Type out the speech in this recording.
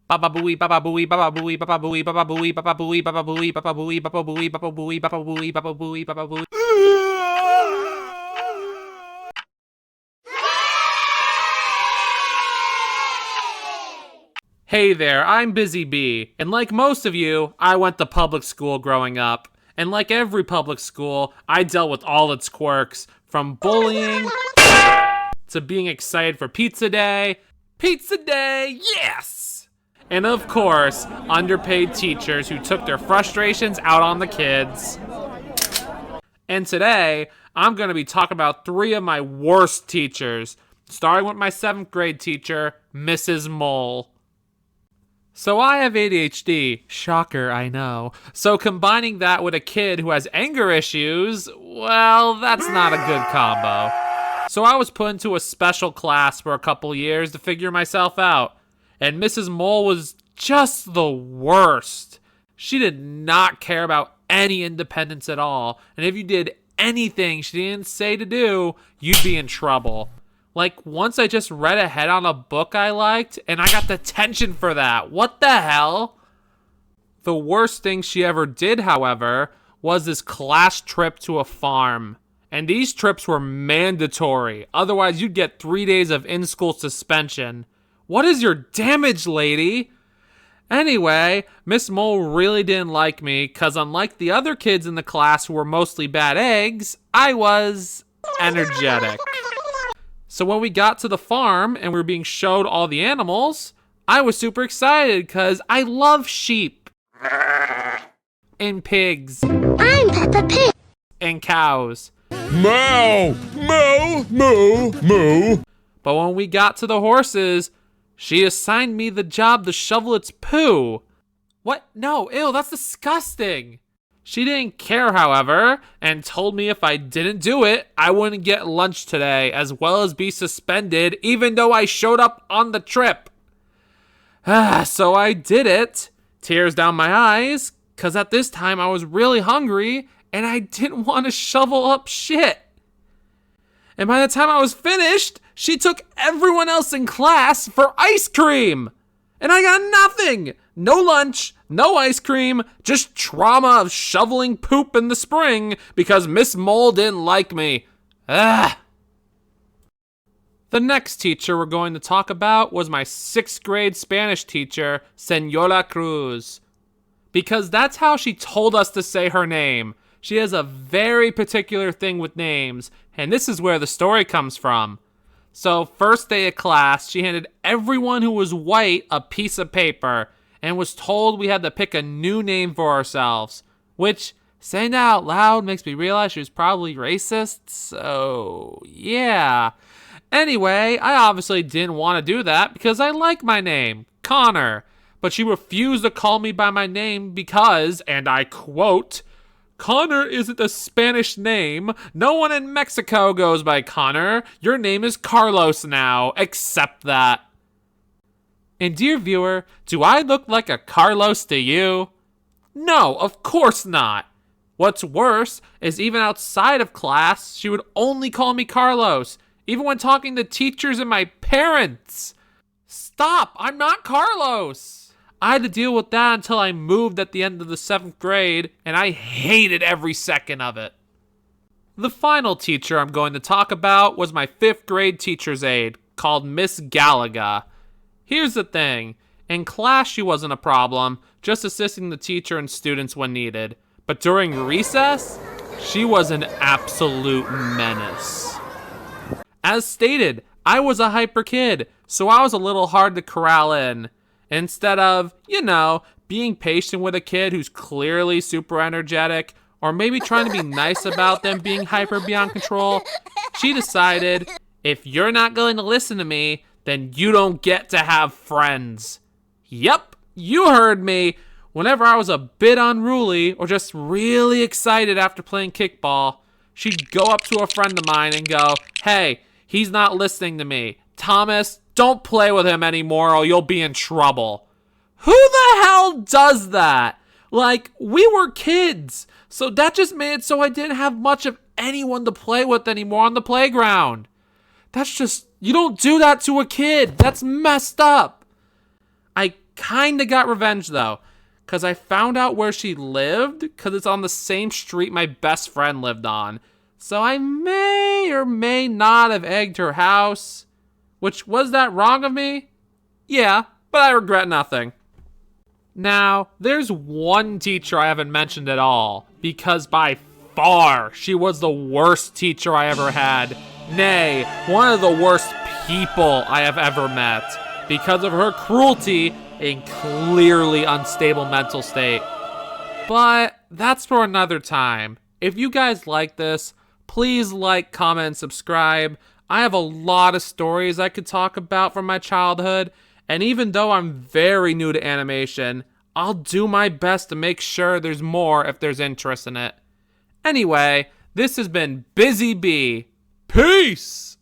Baba booey, baba booey, baba booey, baba booey, baba booey, baba booey, baba booey, baba booey, baba booey, baba booey, baba booey, baba booey, baba booey. Hey there, I'm Busy Bee, and like most of you, I went to public school growing up. And like every public school, I dealt with all its quirks, from bullying to being excited for pizza day. Pizza day, yes! And of course, underpaid teachers who took their frustrations out on the kids. And today, I'm going to be talking about 3 of my worst teachers, starting with my 7th grade teacher, Mrs. Mole. So I have ADHD. Shocker, I know. So combining that with a kid who has anger issues, well, that's not a good combo. So I was put into a special class for a couple years to figure myself out. And Mrs. Mole was just the worst. She did not care about any independence at all. And if you did anything she didn't say to do, you'd be in trouble. Like, once I just read ahead on a book I liked, and I got detention for that. What the hell? The worst thing she ever did, however, was this class trip to a farm. And these trips were mandatory. Otherwise, you'd get 3 days of in-school suspension. What is your damage, lady? Anyway, Miss Mole really didn't like me, because unlike the other kids in the class who were mostly bad eggs, I was energetic. So when we got to the farm and we were being showed all the animals, I was super excited because I love sheep. And pigs. I'm Peppa Pig. And cows. Moo! Moo! Moo! Moo! But when we got to the horses, she assigned me the job to shovel its poo. What? No, ew, that's disgusting. She didn't care, however, and told me if I didn't do it, I wouldn't get lunch today, as well as be suspended, even though I showed up on the trip. So I did it, tears down my eyes, because at this time I was really hungry, and I didn't want to shovel up shit. And by the time I was finished, she took everyone else in class for ice cream. And I got nothing. No lunch, no ice cream, just trauma of shoveling poop in the spring because Miss Mole didn't like me. The next teacher we're going to talk about was my 6th grade Spanish teacher, Senora Cruz. Because that's how she told us to say her name. She has a very particular thing with names, and this is where the story comes from. So, first day of class, she handed everyone who was white a piece of paper and was told we had to pick a new name for ourselves, which, saying that out loud, makes me realize she was probably racist, so yeah. Anyway, I obviously didn't want to do that because I like my name, Connor, but she refused to call me by my name because, and I quote, "Connor isn't a Spanish name. No one in Mexico goes by Connor. Your name is Carlos now. Accept that." And dear viewer, do I look like a Carlos to you? No, of course not. What's worse is even outside of class, she would only call me Carlos, even when talking to teachers and my parents. Stop, I'm not Carlos. I had to deal with that until I moved at the end of the 7th grade, and I hated every second of it. The final teacher I'm going to talk about was my 5th grade teacher's aide, called Miss Gallagher. Here's the thing, in class she wasn't a problem, just assisting the teacher and students when needed. But during recess, she was an absolute menace. As stated, I was a hyper kid, so I was a little hard to corral in. Instead of, being patient with a kid who's clearly super energetic, or maybe trying to be nice about them being hyper beyond control, she decided, if you're not going to listen to me, then you don't get to have friends. Yep, you heard me. Whenever I was a bit unruly or just really excited after playing kickball, she'd go up to a friend of mine and go, "Hey, he's not listening to me. Thomas, don't play with him anymore or you'll be in trouble." Who the hell does that? Like, we were kids, so that just made it so I didn't have much of anyone to play with anymore on the playground. That's just, you don't do that to a kid. That's messed up. I Kinda got revenge though, because I found out where she lived, because it's on the same street my best friend lived on. So I may or may not have egged her house. Which, was that wrong of me? Yeah, but I regret nothing. Now, there's one teacher I haven't mentioned at all, because by far she was the worst teacher I ever had. Nay, one of the worst people I have ever met, because of her cruelty and clearly unstable mental state. But that's for another time. If you guys like this, please like, comment, and subscribe. I have a lot of stories I could talk about from my childhood, and even though I'm very new to animation, I'll do my best to make sure there's more if there's interest in it. Anyway, this has been Busy Bee. Peace!